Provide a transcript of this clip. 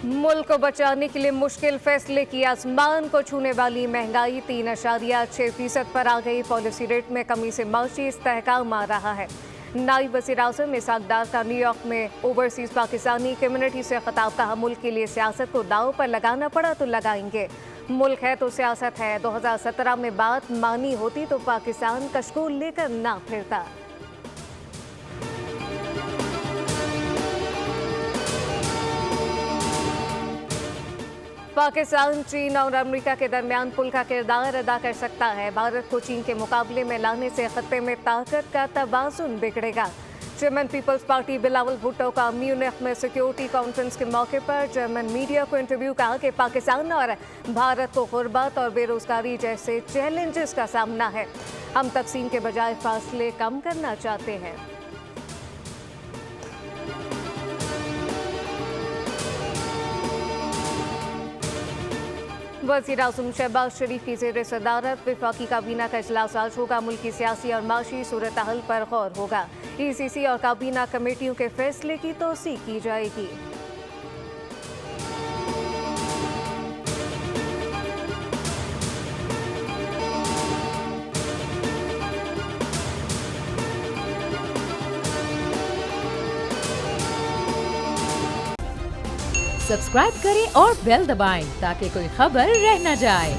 मुल्क को बचाने के लिए मुश्किल फैसले की, आसमान को छूने वाली महंगाई 3.6% पर आ गई। पॉलिसी रेट में कमी से माशी इस्तेहकाम आ रहा है। नायब वज़ीर आज़म इसहाक डार का न्यूयॉर्क में ओवरसीज पाकिस्तानी कम्युनिटी से खिताब, कहा मुल्क के लिए सियासत को दांव पर लगाना पड़ा तो लगाएंगे। मुल्क है तो सियासत है। 2017 में बात मानी होती तो पाकिस्तान कशकोल लेकर ना फिरता। पाकिस्तान, चीन और अमेरिका के दरमियान पुल का किरदार अदा कर सकता है। भारत को चीन के मुकाबले में लाने से खत्ते में ताकत का तवाज़ुन बिगड़ेगा। चेयरमैन पीपल्स पार्टी बिलावल भुट्टो का म्यूनिख में सिक्योरिटी कॉन्फ्रेंस के मौके पर जर्मन मीडिया को इंटरव्यू, कहा कि पाकिस्तान और भारत को गुर्बत और बेरोजगारी जैसे चैलेंजेस का सामना है। हम तकसीम के बजाय फासले कम करना चाहते हैं। वज़ीर आज़म शहबाज शरीफ की ज़ेर सदारत वफाकी काबीना का इजलास आज होगा। मुल्की सियासी और माशी सूरत हाल पर गौर होगा। ECC और काबीना कमेटियों के फैसले की तौसीक की जाएगी। सब्सक्राइब करें और बेल दबाएं ताकि कोई खबर रह न जाए।